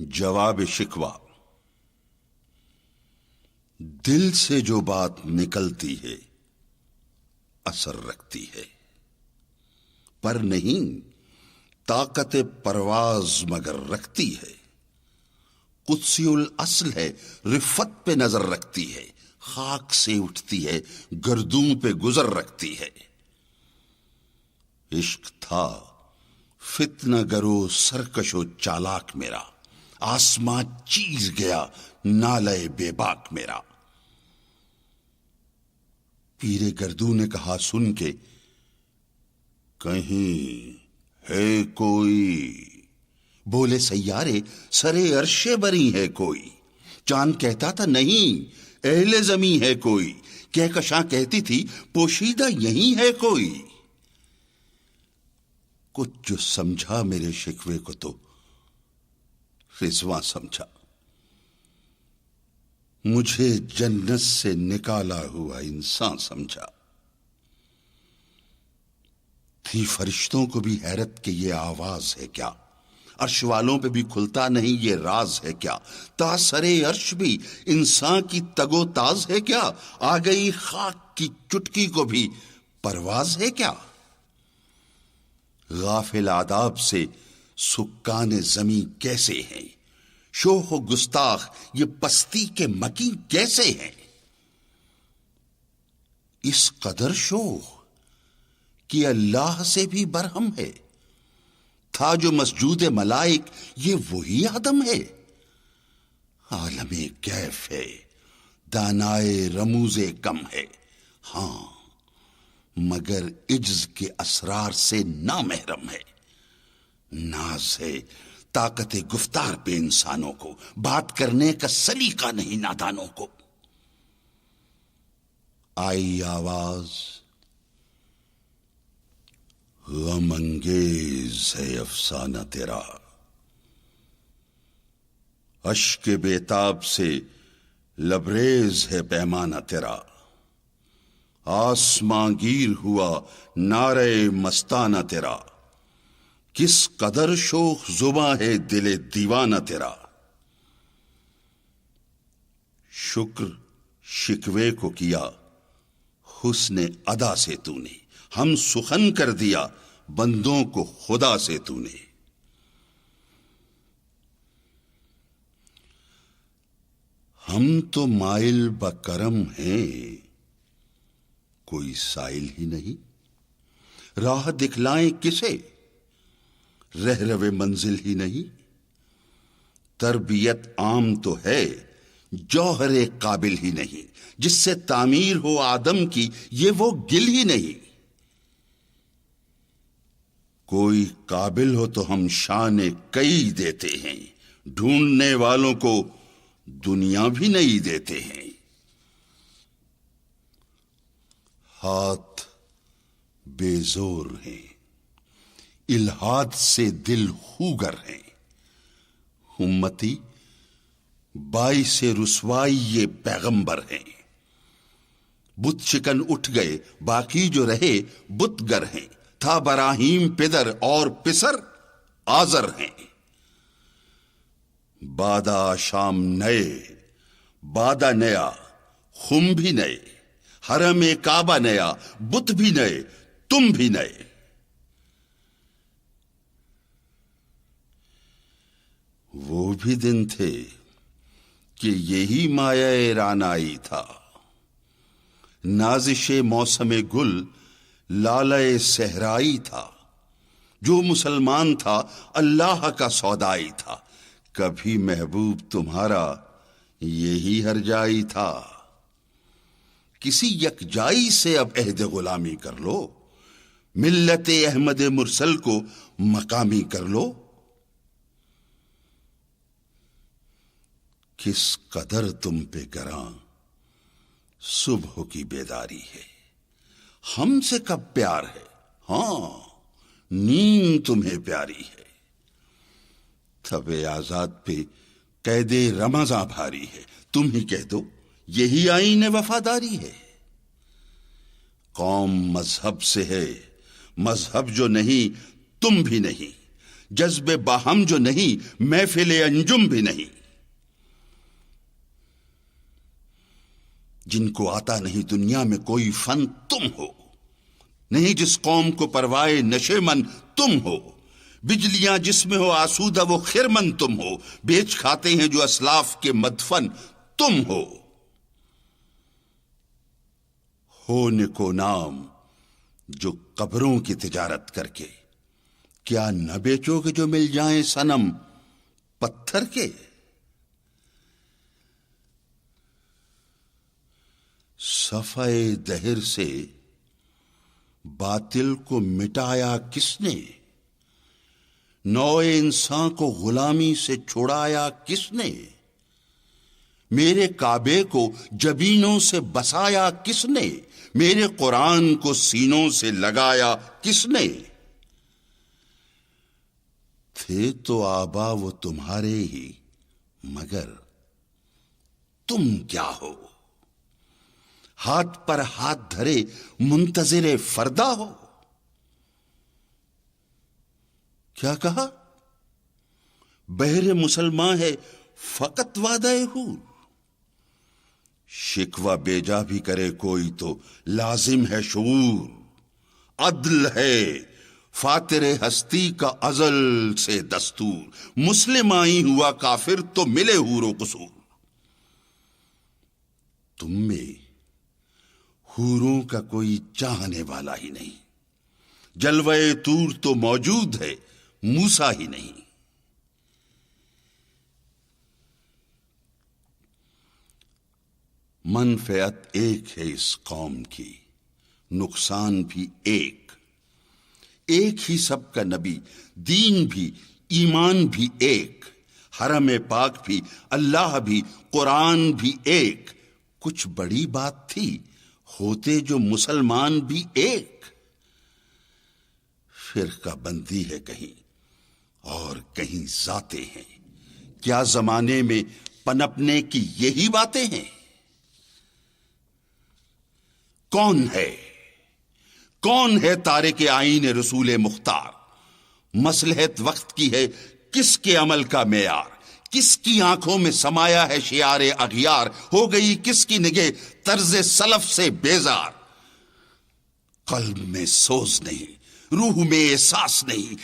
جواب شکوہ۔ دل سے جو بات نکلتی ہے اثر رکھتی ہے، پر نہیں طاقت پرواز مگر رکھتی ہے۔ قدسی الاصل ہے، رفت پہ نظر رکھتی ہے، خاک سے اٹھتی ہے، گردوں پہ گزر رکھتی ہے۔ عشق تھا فتنہ گرو سرکش و چالاک میرا، آسماں چیر گیا نالے بے باک میرا۔ پیر گردوں نے کہا سن کے، کہیں ہے کوئی؟ بولے سیارے سرے عرش بری ہے کوئی۔ چاند کہتا تھا نہیں اہل زمیں ہے کوئی، کہکشاں کہتی تھی پوشیدہ یہیں ہے کوئی۔ کچھ جو سمجھا میرے شکوے کو تو رضواں سمجھا، مجھے جنت سے نکالا ہوا انسان سمجھا۔ تھی فرشتوں کو بھی حیرت کہ یہ آواز ہے کیا، عرش والوں پہ بھی کھلتا نہیں یہ راز ہے کیا، تا سرے عرش بھی انسان کی تگ و تاز ہے کیا، آ گئی خاک کی چٹکی کو بھی پرواز ہے کیا۔ غافل آداب سے سکان زمین کیسے ہیں، شوخ و گستاخ یہ پستی کے مکین کیسے ہیں۔ اس قدر شوخ کہ اللہ سے بھی برہم ہے، تھا جو مسجود ملائک یہ وہی آدم ہے۔ عالم کیف ہے دانائے رموز کم ہے، ہاں مگر عجز کے اسرار سے نامحرم ہے۔ ناز ہے طاقت گفتار پہ انسانوں کو، بات کرنے کا سلیقہ نہیں نادانوں کو۔ آئی آواز غم انگیز ہے افسانہ تیرا، اشک بیتاب سے لبریز ہے پیمانہ تیرا۔ آسماں گیر ہوا نعرے مستانہ تیرا، کس قدر شوخ زباں ہے دل دیوانہ تیرا۔ شکر شکوے کو کیا حسن ادا سے تو نے، ہم سخن کر دیا بندوں کو خدا سے تو نے۔ ہم تو مائل بکرم ہیں کوئی سائل ہی نہیں، راہ دکھلائیں کسے رہرو منزل ہی نہیں۔ تربیت عام تو ہے جوہر قابل ہی نہیں، جس سے تعمیر ہو آدم کی یہ وہ گل ہی نہیں۔ کوئی قابل ہو تو ہم شان کئی دیتے ہیں، ڈھونڈنے والوں کو دنیا بھی نہیں دیتے ہیں۔ ہاتھ بے زور ہیں، الہاد سے دل خوگر ہیں، امتی باعث رسوائی یہ پیغمبر ہیں۔ بت شکن اٹھ گئے باقی جو رہے بت گر ہیں، تھا براہیم پدر اور پسر آزر ہیں۔ بادہ شام نئے بادہ نیا خم بھی نئے، حرم کعبہ نیا بت بھی نئے تم بھی نئے۔ وہ بھی دن تھے کہ یہی مایہ رعنائی تھا، نازش موسم گل لالہ صحرائی تھا۔ جو مسلمان تھا اللہ کا سودائی تھا، کبھی محبوب تمہارا یہی ہر جائی تھا۔ کسی یکجائی سے اب عہد غلامی کر لو، ملت احمد مرسل کو مقامی کر لو۔ کس قدر تم پہ گراں صبح کی بیداری ہے، ہم سے کب پیار ہے، ہاں نیند تمہیں پیاری ہے۔ تب آزاد پہ قید رمضاں بھاری ہے، تم ہی کہہ دو یہی آئین وفاداری ہے۔ قوم مذہب سے ہے، مذہب جو نہیں تم بھی نہیں، جذب باہم جو نہیں محفل انجم بھی نہیں، جن کو آتا نہیں دنیا میں کوئی فن تم ہو، نہیں جس قوم کو پروائے نشے من تم ہو، بجلیاں جس میں ہو آسودہ وہ خرمن تم ہو، بیچ کھاتے ہیں جو اسلاف کے مدفن تم ہو نکو نام جو قبروں کی تجارت کر کے، کیا نہ بیچو گے جو مل جائیں صنم پتھر کے؟ صفحہ دہر سے باطل کو مٹایا کس نے؟ نوع انسان کو غلامی سے چھڑایا کس نے؟ میرے کعبے کو جبینوں سے بسایا کس نے؟ میرے قرآن کو سینوں سے لگایا کس نے؟ تھے تو آبا وہ تمہارے ہی، مگر تم کیا ہو؟ ہاتھ پر ہاتھ دھرے منتظر فردا ہو؟ کیا کہا؟ بہر مسلمان ہے فقط وعدہ حور، شکوہ بیجا بھی کرے کوئی تو لازم ہے شعور، عدل ہے فاتر ہستی کا ازل سے دستور، مسلم آئی ہوا کافر تو ملے حور و قصور۔ تم میں حوروں کا کوئی چاہنے والا ہی نہیں، جلوہ طور تو موجود ہے موسیٰ ہی نہیں۔ منفعت ایک ہے اس قوم کی، نقصان بھی ایک ہی سب کا نبی، دین بھی ایمان بھی ایک، حرم پاک بھی اللہ بھی قرآن بھی ایک، کچھ بڑی بات تھی ہوتے جو مسلمان بھی ایک۔ فرقہ بندی ہے کہیں اور کہیں ذاتیں ہیں، کیا زمانے میں پنپنے کی یہی باتیں ہیں؟ کون ہے تارک آئین رسول مختار؟ مصلحت وقت کی ہے کس کے عمل کا معیار؟ کس کی آنکھوں میں سمایا ہے شعار اغیار؟ ہو گئی کس کی نگہ طرز سلف سے بیزار؟ قلب میں سوز نہیں، روح میں احساس نہیں،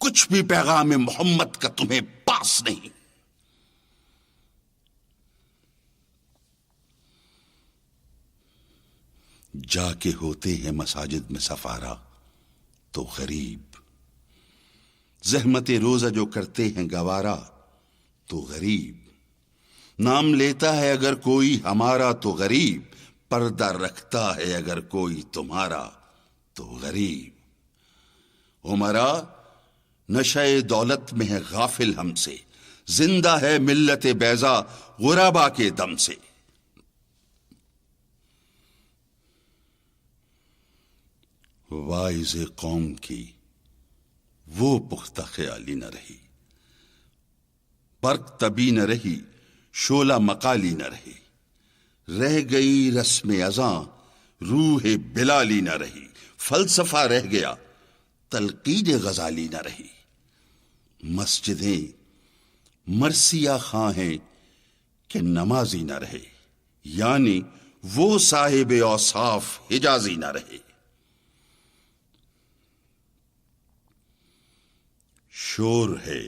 کچھ بھی پیغام محمد کا تمہیں پاس نہیں۔ جا کے ہوتے ہیں مساجد میں سفارا تو غریب، زحمت روزہ جو کرتے ہیں گوارا تو غریب، نام لیتا ہے اگر کوئی ہمارا تو غریب، پردہ رکھتا ہے اگر کوئی تمہارا تو غریب۔ عمرا نشہ دولت میں ہے غافل ہم سے، زندہ ہے ملت بیضا غربا کے دم سے۔ وائز قوم کی وہ پختہ خیالی نہ رہی، برق طبی نہ رہی، شعلہ مقالی نہ رہی، رہ گئی رسم ازاں روح بلالی نہ رہی، فلسفہ رہ گیا تلقین غزالی نہ رہی، مسجدیں مرثیہ خواں ہیں کہ نمازی نہ رہے، یعنی وہ صاحب اوصاف حجازی نہ رہے۔ شور ہے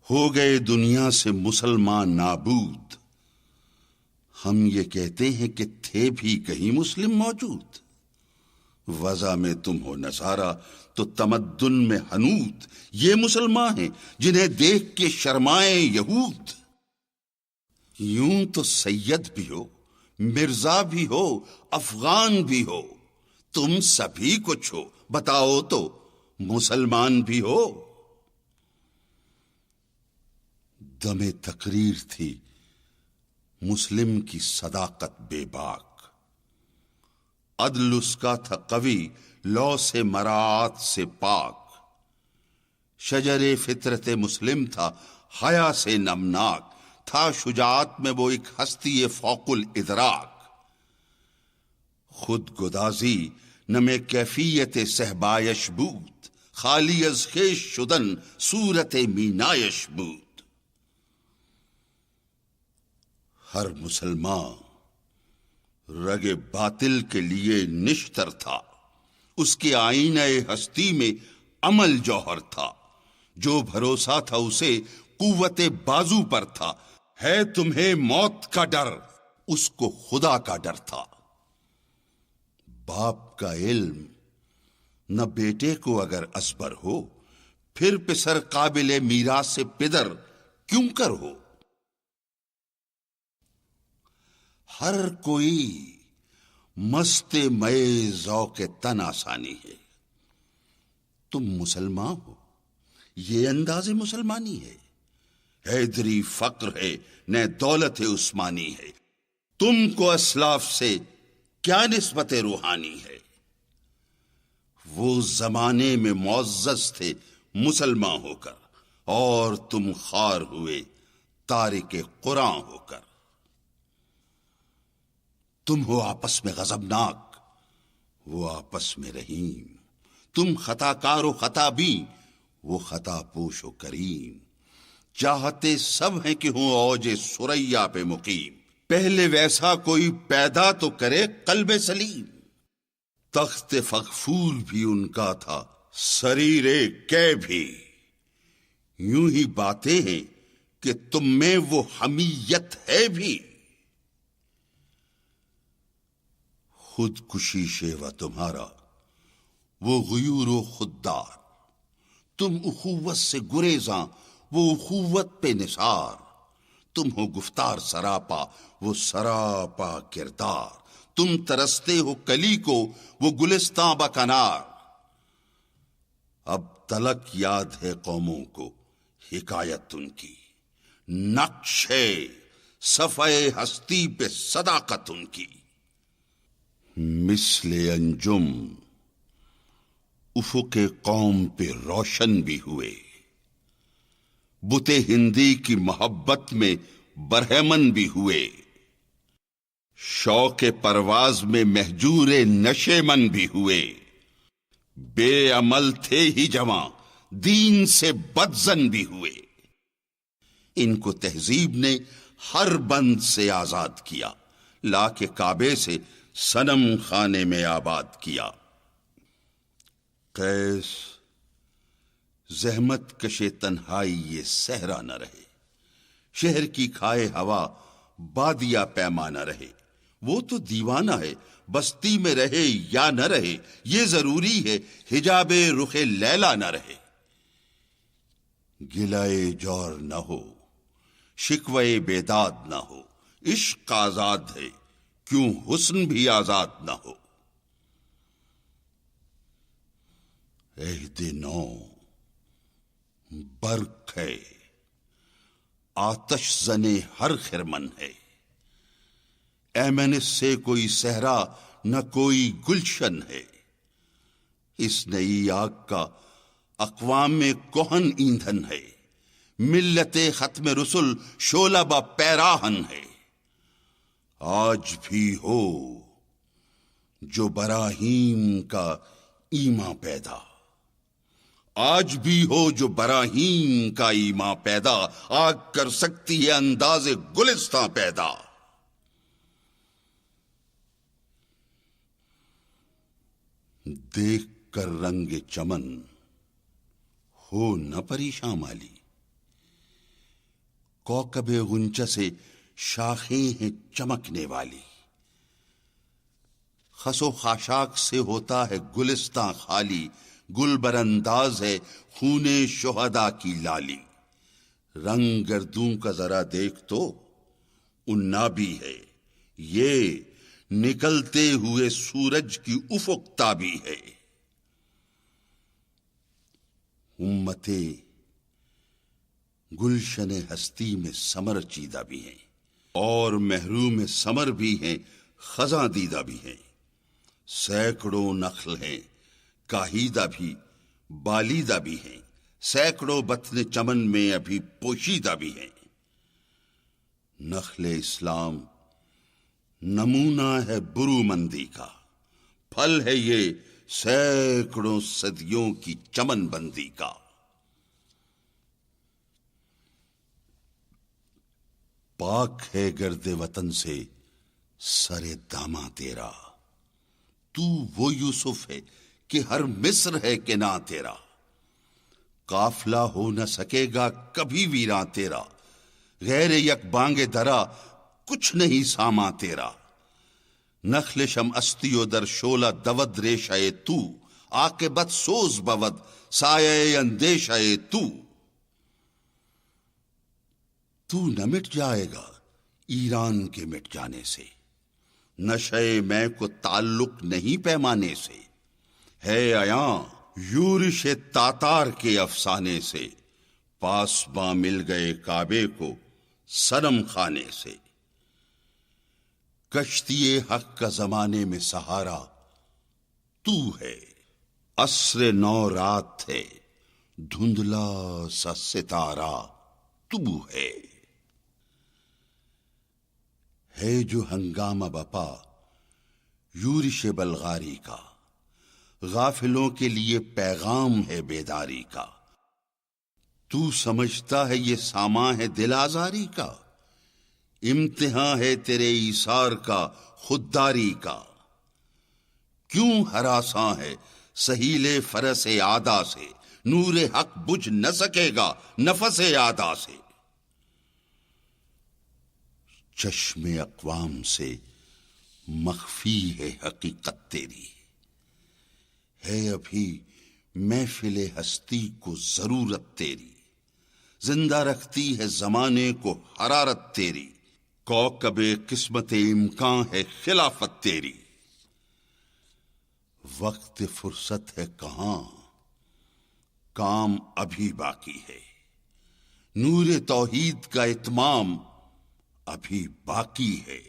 ہو گئے دنیا سے مسلمان نابود، ہم یہ کہتے ہیں کہ تھے بھی کہیں مسلم موجود، وضع میں تم ہو نصارہ تو تمدن میں حنود، یہ مسلمان ہیں جنہیں دیکھ کے شرمائیں یہود۔ یوں تو سید بھی ہو، مرزا بھی ہو، افغان بھی ہو، تم سبھی کچھ ہو، بتاؤ تو مسلمان بھی ہو۔ دم تقریر تھی مسلم کی صداقت بے باک، عدل اس کا تھا قوی لو سے مراعات سے پاک، شجر فطرت مسلم تھا حیا سے نمناک، تھا شجاعت میں وہ ایک ہستی فوق الادراک، خود گدازی نمے کیفیت صحبایش بود، خالی از خیش شدن صورت مینایش بود. ہر مسلمان رگ باطل کے لیے نشتر تھا، اس کے آئینہ ہستی میں عمل جوہر تھا. جو بھروسہ تھا اسے قوت بازو پر تھا. ہے تمہیں موت کا ڈر، اس کو خدا کا ڈر تھا. باپ کا علم نہ بیٹے کو اگر ازبر ہو، پھر پسر قابل میراث سے پدر کیوں کر ہو. ہر کوئی مست مئے ذوق تن آسانی ہے. تم مسلمان ہو، یہ انداز مسلمانی ہے. حیدری فقر ہے نہ دولت عثمانی ہے. تم کو اسلاف سے کیا نسبت روحانی ہے. وہ زمانے میں معزز تھے مسلمان ہو کر، اور تم خوار ہوئے تارک قرآن ہو کر. تم ہو آپس میں غضبناک، وہ آپس میں رحیم. تم خطا کار و خطا بھی، وہ خطا پوش و کریم. چاہتے سب ہیں کہ ہوں اوج سریا پہ مقیم. پہلے ویسا کوئی پیدا تو کرے قلب سلیم. تخت فغفور بھی ان کا تھا، سریر کے بھی. یوں ہی باتیں ہیں کہ تم میں وہ حمیت ہے بھی. خود کشی شیوا تمہارا، وہ غیور و خوددار. تم اخوت سے گریزاں، وہ اخوت پہ نثار. تم ہو گفتار سراپا، وہ سراپا کردار. تم ترستے ہو کلی کو، وہ گلستاں بکنار. اب تلک یاد ہے قوموں کو حکایت ان کی، نقش ہے صفحہ ہستی پہ صداقت ان کی. مثل انجم افق قوم پہ روشن بھی ہوئے، بت ہندی کی محبت میں برہمن بھی ہوئے. شوق پرواز میں مہجور نشے من بھی ہوئے. بے عمل تھے ہی جواں، دین سے بدزن بھی ہوئے. ان کو تہذیب نے ہر بند سے آزاد کیا، لا کے کعبے سے صنم خانے میں آباد کیا. قیس زحمت کشے تنہائی یہ صحرا نہ رہے. شہر کی کھائے ہوا بادیا پیما نہ رہے. وہ تو دیوانہ ہے، بستی میں رہے یا نہ رہے. یہ ضروری ہے حجاب رخ لیلا نہ رہے. گلائے جور نہ ہو، شکوے بیداد نہ ہو. عشق آزاد ہے، کیوں حسن بھی آزاد نہ ہو. عہد نو برق ہے، آتش زنے ہر خرمن ہے. ایمن اس سے کوئی صحرا نہ کوئی گلشن ہے. اس نئی آگ کا اقوام میں کوہن ایندھن ہے. ملت ختم رسل شعلہ با پیراہن ہے. آج بھی ہو جو براہیم کا ایمان پیدا، آج بھی ہو جو براہیم کا ایمان پیدا. آگ کر سکتی ہے انداز گلستاں پیدا. دیکھ کر رنگ چمن ہو نہ پریشان مالی. کوکب غنچہ سے شاخیں ہیں چمکنے والی. خس و خاشاک سے ہوتا ہے گلستاں خالی. گل برانداز ہے خون شہداء کی لالی. رنگ گردوں کا ذرا دیکھ تو انابی ہے، یہ نکلتے ہوئے سورج کی افق تابی ہے. امتیں گلشن ہستی میں سمر چیدہ بھی ہیں، اور محروم سمر بھی ہیں، خزاں دیدہ بھی ہیں. سینکڑوں نخل ہیں کاہیدہ بھی، بالیدہ بھی ہیں. سینکڑوں بطن چمن میں ابھی پوشیدہ بھی ہیں. نخل اسلام نمونہ ہے برومندی کا، پھل ہے یہ سینکڑوں صدیوں کی چمن بندی کا۔ پاک ہے گرد وطن سے سر داماں تیرا، تو وہ یوسف ہے کہ ہر مصر ہے کہ نہ تیرا۔ قافلہ ہو نہ سکے گا کبھی ویراں تیرا، غیر یک بانگ درا کچھ نہیں ساما تیرا۔ نخل شم استی و در شولہ دود ریشہ تو، عاقبت سوز بود سایہ اندیشہ تو۔ تو نہ مٹ جائے گا ایران کے مٹ جانے سے، نشے میں کو تعلق نہیں پیمانے سے۔ ہے عیاں یورش تاتار کے افسانے سے، پاسباں مل گئے کعبے کو صنم خانے سے۔ کشتی حق کا زمانے میں سہارا تو ہے، عصر نو رات ہے دھندلا سا ستارہ تو ہے۔ ہے جو ہنگامہ بپا یورش بلغاری کا، غافلوں کے لیے پیغام ہے بیداری کا۔ تو سمجھتا ہے یہ سامان ہے دل آزاری کا، امتحان ہے تیرے ایثار کا خودداری کا۔ کیوں ہراساں ہے سہیل فرس عادا سے، نور حق بجھ نہ سکے گا نفس عادا سے۔ چشم اقوام سے مخفی ہے حقیقت تیری، ہے ابھی محفل ہستی کو ضرورت تیری۔ زندہ رکھتی ہے زمانے کو حرارت تیری، کوكب قسمت امکان ہے خلافت تیری۔ وقت فرصت ہے کہاں، کام ابھی باقی ہے، نور توحید کا اتمام ابھی باقی ہے۔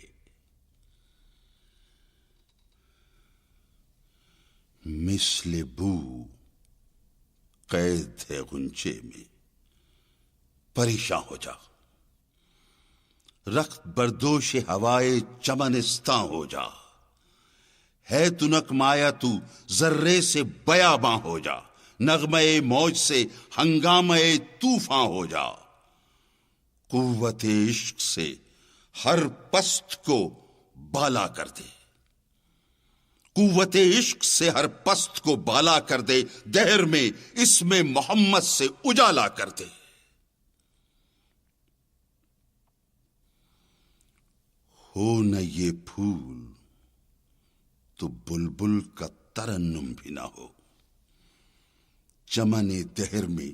مثل بو قید ہے غنچے میں، پریشاں ہو جا، رخت بردوش ہوائے چمنستاں ہو جا۔ ہے تنک مایا تو ذرے سے بیاباں ہو جا، نغمہ موج سے ہنگامہ طوفاں ہو جا۔ قوت عشق سے ہر پست کو بالا کر دے، قوت عشق سے ہر پست کو بالا کر دے، دہر میں اسم محمد سے اجالا کر دے۔ ہو نہ یہ پھول تو بلبل کا ترنم بھی نہ ہو، چمن دہر میں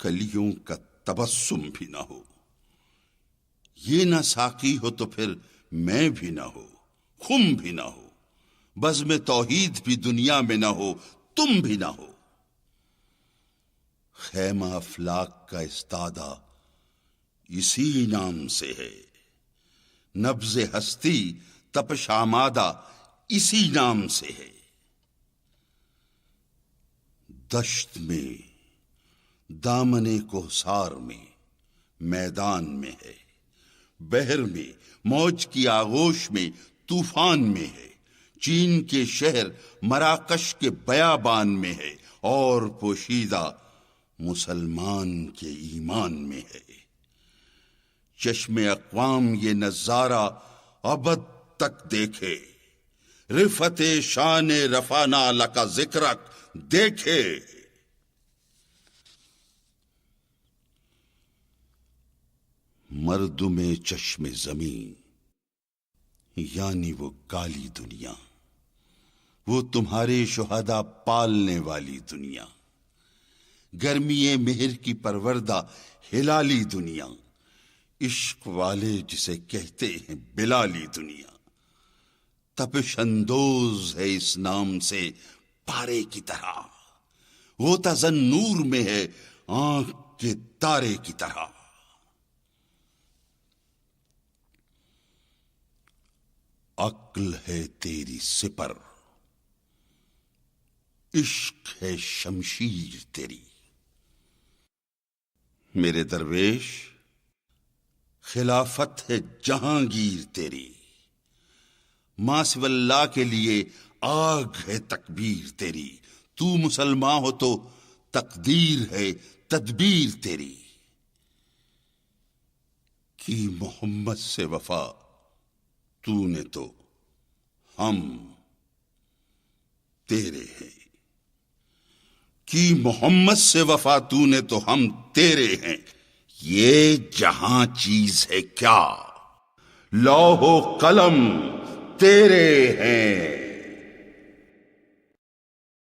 کلیوں کا تبسم بھی نہ ہو۔ یہ نہ ساقی ہو تو پھر میں بھی نہ ہو، خم بھی نہ ہو، بزم توحید بھی دنیا میں نہ ہو، تم بھی نہ ہو۔ خیمہ افلاک کا استادہ اسی نام سے ہے، نبض ہستی تپش آمادہ اسی نام سے ہے۔ دشت میں دامن کوثر میں میدان میں ہے، بحر میں موج کی آغوش میں طوفان میں ہے، چین کے شہر مراکش کے بیابان میں ہے، اور پوشیدہ مسلمان کے ایمان میں ہے۔ چشم اقوام یہ نظارہ ابد تک دیکھے، رفت شان رفعنا لک ذکرک دیکھے۔ مردم چشم زمین یعنی وہ کالی دنیا، وہ تمہارے شہداء پالنے والی دنیا، گرمی مہر کی پروردہ ہلالی دنیا، عشق والے جسے کہتے ہیں بلالی دنیا، تپش اندوز ہے اس نام سے پارے کی طرح، وہ تزن نور میں ہے آنکھ کے تارے کی طرح۔ عقل ہے تیری سپر، عشق ہے شمشیر تیری۔ میرے درویش خلافت ہے جہانگیر تیری، ماں سو اللہ کے لیے آگ ہے تکبیر تیری، تو مسلمان ہو تو تقدیر ہے تدبیر تیری۔ کی محمد سے وفا تو نے تو ہم تیرے ہیں، کی محمد سے وفا تو نے تو ہم تیرے ہیں۔ یہ جہاں چیز ہے کیا، لوح و قلم تیرے ہیں۔